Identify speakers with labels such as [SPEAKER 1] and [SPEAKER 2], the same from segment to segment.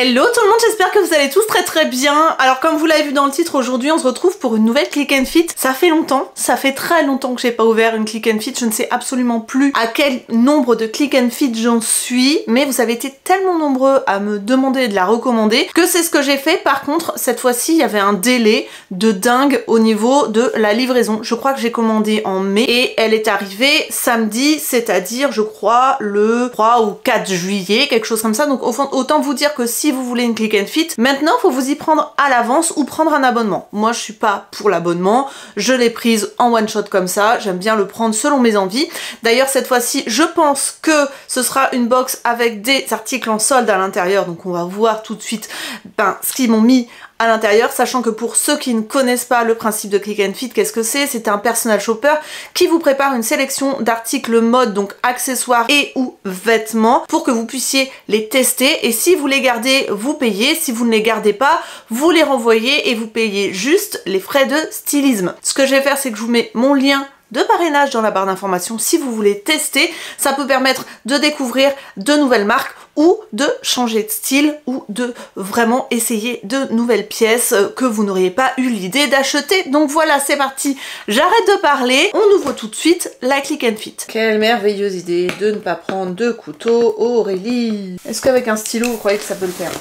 [SPEAKER 1] Hello tout le monde, j'espère que vous allez tous très bien. Alors comme vous l'avez vu dans le titre, aujourd'hui on se retrouve pour une nouvelle Click and Fit. Ça fait longtemps, ça fait très longtemps que j'ai pas ouvert une Click and Fit. Je ne sais absolument plus à quel nombre de Click and Fit j'en suis, mais vous avez été tellement nombreux à me demander de la recommander que c'est ce que j'ai fait. Par contre, cette fois-ci, il y avait un délai de dingue au niveau de la livraison. Je crois que j'ai commandé en mai et elle est arrivée samedi, c'est-à-dire je crois le 3 ou 4 juillet, quelque chose comme ça. Donc au fond, autant vous dire que si vous voulez une Click and Fit, maintenant il faut vous y prendre à l'avance ou prendre un abonnement. Moi je suis pas pour l'abonnement, je l'ai prise en one shot comme ça, j'aime bien le prendre selon mes envies. D'ailleurs cette fois-ci je pense que ce sera une box avec des articles en solde à l'intérieur, donc on va voir tout de suite ce qu'ils m'ont mis à l'intérieur, sachant que pour ceux qui ne connaissent pas le principe de Click and Fit, qu'est-ce que c'est? C'est un personal shopper qui vous prépare une sélection d'articles mode, donc accessoires et ou vêtements, pour que vous puissiez les tester, et si vous les gardez, vous payez, si vous ne les gardez pas, vous les renvoyez et vous payez juste les frais de stylisme. Ce que je vais faire, c'est que je vous mets mon lien de parrainage dans la barre d'informations si vous voulez tester. Ça peut permettre de découvrir de nouvelles marques ou de changer de style ou de vraiment essayer de nouvelles pièces que vous n'auriez pas eu l'idée d'acheter. Donc voilà, c'est parti, j'arrête de parler, on ouvre tout de suite la Click and Fit. Quelle merveilleuse idée de ne pas prendre de couteau, Aurélie. Est-ce qu'avec un stylo vous croyez que ça peut le faire?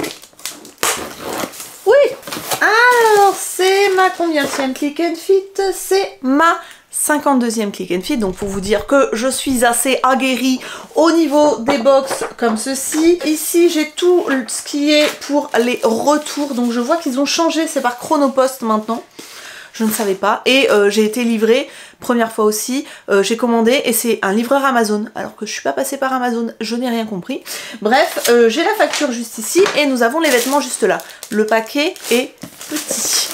[SPEAKER 1] Oui. Alors c'est ma combienième Click and Fit? C'est ma 52e Click and Fit, donc pour vous dire que je suis assez aguerrie au niveau des box comme ceci. Ici j'ai tout ce qui est pour les retours, donc je vois qu'ils ont changé, c'est par Chronopost maintenant. Je ne savais pas, et j'ai été livrée, première fois aussi, j'ai commandé et c'est un livreur Amazon, alors que je suis pas passée par Amazon, je n'ai rien compris. Bref, j'ai la facture juste ici et nous avons les vêtements juste là. Le paquet est petit.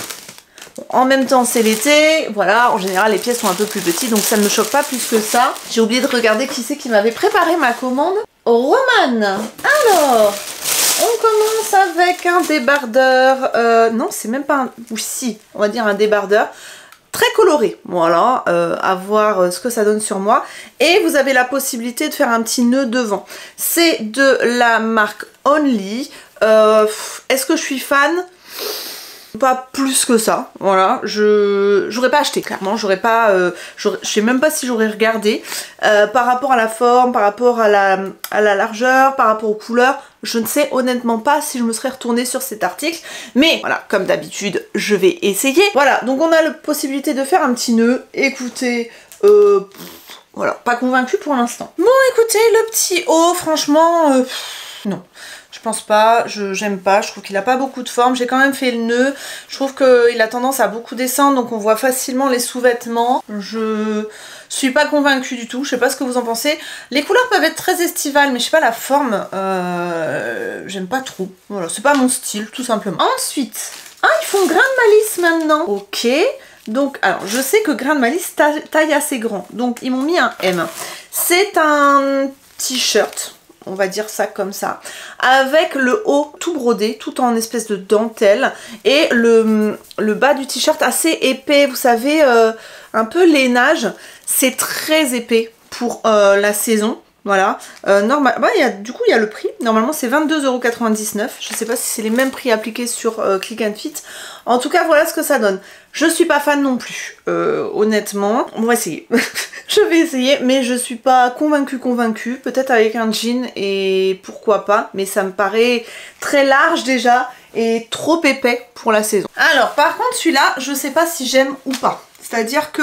[SPEAKER 1] En même temps c'est l'été, voilà, en général les pièces sont un peu plus petites, donc ça ne me choque pas plus que ça. J'ai oublié de regarder qui c'est qui m'avait préparé ma commande. Roman. Alors, on commence avec un débardeur, non c'est même pas un, ou si, on va dire un débardeur. Très coloré, voilà, à voir ce que ça donne sur moi. Et vous avez la possibilité de faire un petit nœud devant. C'est de la marque Only. Est-ce que je suis fan? Pas plus que ça, voilà, j'aurais pas acheté, clairement, j'aurais pas, je sais même pas si j'aurais regardé, par rapport à la forme, par rapport à la largeur, par rapport aux couleurs, je ne sais honnêtement pas si je me serais retournée sur cet article, mais voilà, comme d'habitude, je vais essayer. Voilà, donc on a la possibilité de faire un petit nœud, écoutez, voilà, pas convaincue pour l'instant. Bon, écoutez, le petit haut, franchement, non. Je pense pas, j'aime pas, je trouve qu'il a pas beaucoup de forme. J'ai quand même fait le nœud, je trouve qu'il a tendance à beaucoup descendre, donc on voit facilement les sous-vêtements. Je suis pas convaincue du tout, je sais pas ce que vous en pensez. Les couleurs peuvent être très estivales, mais je sais pas, la forme, j'aime pas trop. Voilà, c'est pas mon style, tout simplement. Ensuite, ah, ils font grain de malice maintenant. Ok, donc, alors, je sais que grain de malice taille assez grand, donc ils m'ont mis un M. C'est un t-shirt, on va dire ça comme ça, avec le haut tout brodé, tout en espèce de dentelle, et le bas du t-shirt assez épais, vous savez, un peu lainage. C'est très épais pour la saison. Voilà, du coup il y a le prix, normalement c'est 22,99 €, je sais pas si c'est les mêmes prix appliqués sur Click and Fit. En tout cas voilà ce que ça donne. Je suis pas fan non plus, honnêtement, on va essayer. Je vais essayer, mais je suis pas convaincue, peut-être avec un jean et pourquoi pas, mais ça me paraît très large déjà et trop épais pour la saison. Alors par contre celui-là, je sais pas si j'aime ou pas. C'est-à-dire que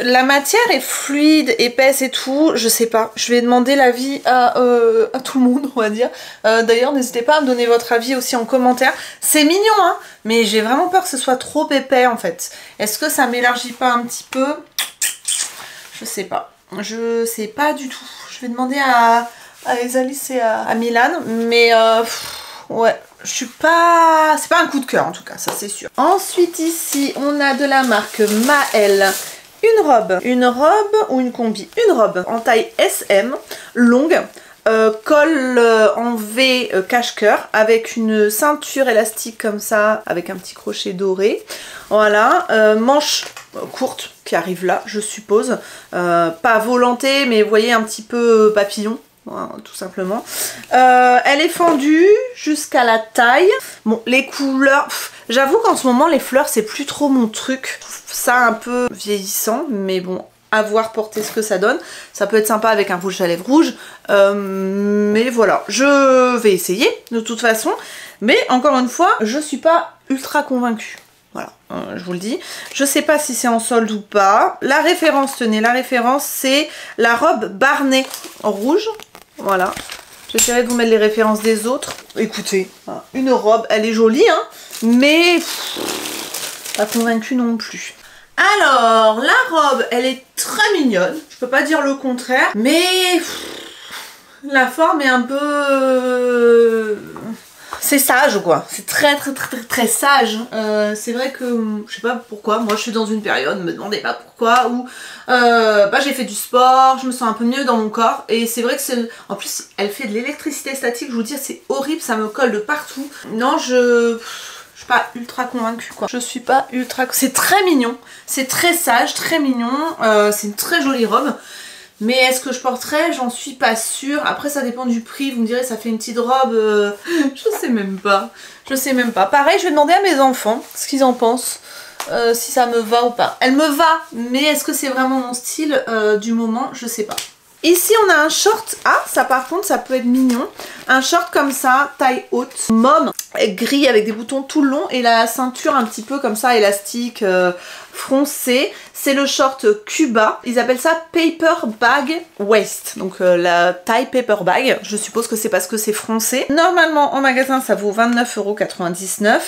[SPEAKER 1] la matière est fluide, épaisse et tout, je sais pas. Je vais demander l'avis à tout le monde, on va dire. D'ailleurs, n'hésitez pas à me donner votre avis aussi en commentaire. C'est mignon, hein, mais j'ai vraiment peur que ce soit trop épais, en fait. Est-ce que ça m'élargit pas un petit peu? Je sais pas. Je sais pas du tout. Je vais demander à Alice et à Milan, mais ouais, je suis pas... c'est pas un coup de cœur en tout cas, ça c'est sûr. Ensuite ici, on a de la marque Maëlle. Une robe ou une combi? Une robe en taille SM, longue, col en V cache-cœur, avec une ceinture élastique comme ça, avec un petit crochet doré. Voilà, manche courte qui arrive là, je suppose. Pas volantée, mais vous voyez un petit peu papillon. hein, tout simplement. Elle est fendue jusqu'à la taille. Bon, les couleurs, j'avoue qu'en ce moment les fleurs c'est plus trop mon truc. Je trouve ça un peu vieillissant, mais bon, à voir porter ce que ça donne. Ça peut être sympa avec un rouge à lèvres rouge, mais voilà, je vais essayer de toute façon. Mais encore une fois, je suis pas ultra convaincue. Voilà, je vous le dis. Je sais pas si c'est en solde ou pas. La référence, tenez, la référence c'est la robe Barney rouge. Voilà. J'essaierai de vous mettre les références des autres. Écoutez, une robe, elle est jolie, hein, mais pas convaincue non plus. Alors, la robe, elle est très mignonne. Je peux pas dire le contraire, mais la forme est un peu... C'est sage quoi, c'est très sage. C'est vrai que, je sais pas pourquoi, moi je suis dans une période, ne me demandez pas pourquoi, où j'ai fait du sport, je me sens un peu mieux dans mon corps, et c'est vrai que c'est... En plus, elle fait de l'électricité statique, je vous dis, c'est horrible, ça me colle de partout. Non, je suis pas ultra convaincue quoi. Je suis pas ultra... C'est très mignon, c'est très sage, très mignon, c'est une très jolie robe. Mais est-ce que je porterais? J'en suis pas sûre. Après ça dépend du prix, vous me direz ça fait une petite robe, je sais même pas. Je sais même pas. Pareil, je vais demander à mes enfants ce qu'ils en pensent, si ça me va ou pas. Elle me va, mais est-ce que c'est vraiment mon style du moment? Je sais pas. Ici on a un short, ah ça par contre ça peut être mignon. Un short comme ça, taille haute, mauve, gris avec des boutons tout le long et la ceinture un petit peu comme ça, élastique, froncé. C'est le short Cuba, ils appellent ça Paper Bag Waist, donc la taille Paper Bag, je suppose que c'est parce que c'est froncé. Normalement en magasin ça vaut 29,99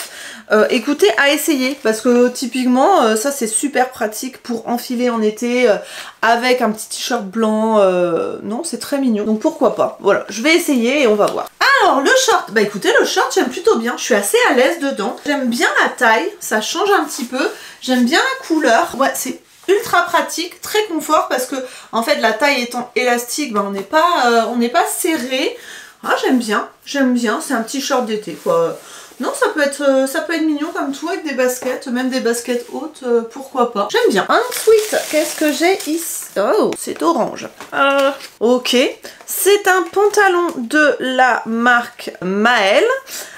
[SPEAKER 1] €. Écoutez, à essayer, parce que typiquement ça c'est super pratique pour enfiler en été avec un petit t-shirt blanc, non c'est très mignon, donc pourquoi pas. Voilà, je vais essayer et on va voir. Alors le short, bah écoutez le short j'aime plutôt bien, je suis assez à l'aise dedans, j'aime bien la taille, ça change un petit peu, j'aime bien la couleur, ouais c'est ultra pratique, très confort parce que en fait la taille étant élastique, bah, on n'est pas serré. Ah j'aime bien, c'est un petit short d'été quoi. Non ça peut être mignon comme tout avec des baskets, même des baskets hautes, pourquoi pas. J'aime bien. Ensuite, qu'est-ce que j'ai ici? Oh, c'est orange. Ok, c'est un pantalon de la marque Maëlle.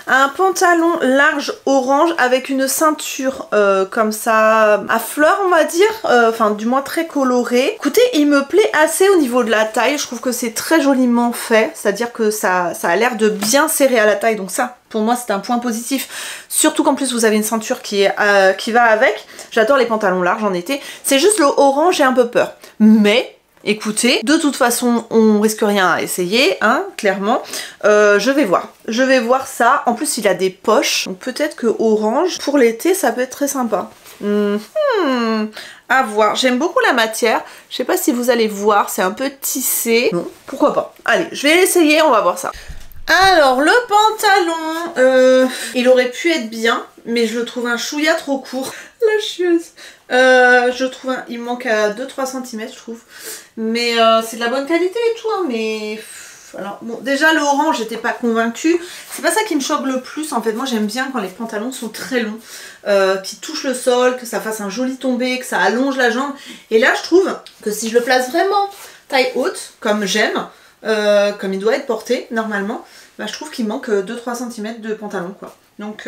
[SPEAKER 1] Un pantalon large orange avec une ceinture comme ça à fleurs on va dire, enfin du moins très colorée. Écoutez, il me plaît assez au niveau de la taille, je trouve que c'est très joliment fait, c'est-à-dire que ça a l'air de bien serrer à la taille, donc ça pour moi c'est un point positif, surtout qu'en plus vous avez une ceinture qui va avec. J'adore les pantalons larges en été, c'est juste le orange j'ai un peu peur, mais... Écoutez, de toute façon, on risque rien à essayer, hein, clairement. Je vais voir ça. En plus, il a des poches, donc peut-être que orange, pour l'été, ça peut être très sympa. À voir. J'aime beaucoup la matière. Je sais pas si vous allez voir, c'est un peu tissé. Non, pourquoi pas. Allez, je vais l'essayer, on va voir ça. Alors, le pantalon, il aurait pu être bien, mais je le trouve un chouïa trop court. La chieuse. Je trouve il manque à 2-3 cm je trouve, mais c'est de la bonne qualité et tout hein, mais alors bon déjà le orange j'étais pas convaincue, c'est pas ça qui me choque le plus en fait. Moi j'aime bien quand les pantalons sont très longs, qui touchent le sol, que ça fasse un joli tombé, que ça allonge la jambe, et là je trouve que si je le place vraiment taille haute comme j'aime, comme il doit être porté normalement, bah, je trouve qu'il manque 2-3 cm de pantalon quoi. Donc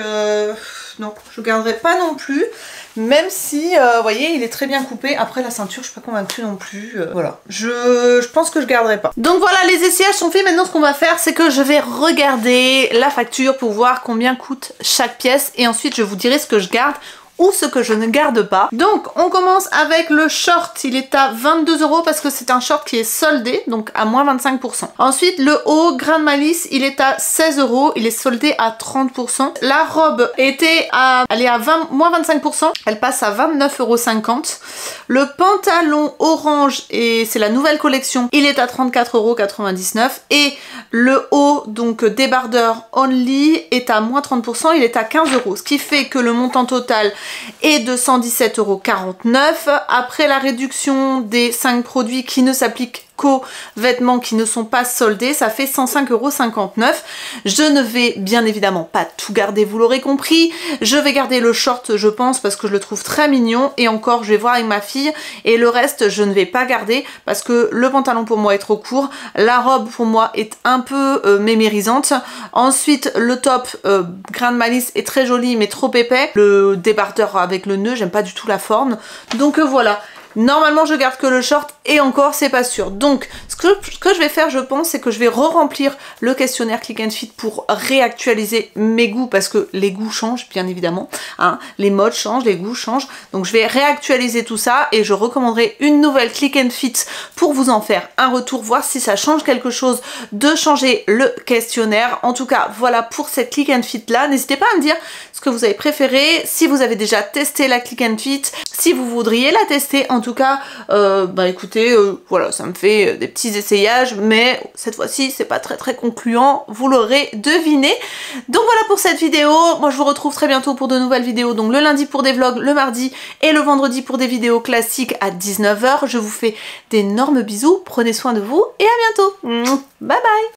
[SPEAKER 1] non, je garderai pas non plus, même si, vous voyez, il est très bien coupé. Après la ceinture, je suis pas convaincue non plus. Voilà, je pense que je garderai pas. Donc voilà, les essayages sont faits. Maintenant, ce qu'on va faire, c'est que je vais regarder la facture pour voir combien coûte chaque pièce. Et ensuite, je vous dirai ce que je garde ou ce que je ne garde pas. Donc on commence avec le short, il est à 22 € parce que c'est un short qui est soldé, donc à moins 25%. Ensuite le haut Grain de Malice, il est à 16 €, il est soldé à 30%. La robe elle est à moins 25%, elle passe à 29,50 €. Le pantalon orange, et c'est la nouvelle collection, il est à 34,99 € et le haut, donc débardeur only, est à moins 30%, il est à 15 €, ce qui fait que le montant total est de 117,49 €. Après la réduction des 5 produits qui ne s'applique vêtements qui ne sont pas soldés, ça fait 105,59 €. Je ne vais bien évidemment pas tout garder, vous l'aurez compris. Je vais garder le short, je pense, parce que je le trouve très mignon, et encore je vais voir avec ma fille, et le reste je ne vais pas garder parce que le pantalon pour moi est trop court, la robe pour moi est un peu mémérisante. Ensuite le top grain de malice est très joli mais trop épais, le débardeur avec le nœud, j'aime pas du tout la forme, donc voilà. Normalement je garde que le short et encore c'est pas sûr. Donc ce que je vais faire, je pense, c'est que je vais re-remplir le questionnaire Click and Fit pour réactualiser mes goûts, parce que les goûts changent bien évidemment, hein, les modes changent, les goûts changent. Donc je vais réactualiser tout ça et je recommanderai une nouvelle Click and Fit pour vous en faire un retour, voir si ça change quelque chose de changer le questionnaire. En tout cas voilà pour cette Click and Fit là. N'hésitez pas à me dire ce que vous avez préféré, si vous avez déjà testé la Click and Fit, si vous voudriez la tester. En tout cas, bah écoutez, voilà, ça me fait des petits essayages, mais cette fois-ci, c'est pas très concluant, vous l'aurez deviné. Donc voilà pour cette vidéo. Moi, je vous retrouve très bientôt pour de nouvelles vidéos, donc le lundi pour des vlogs, le mardi et le vendredi pour des vidéos classiques à 19 h. Je vous fais d'énormes bisous, prenez soin de vous et à bientôt. Bye bye.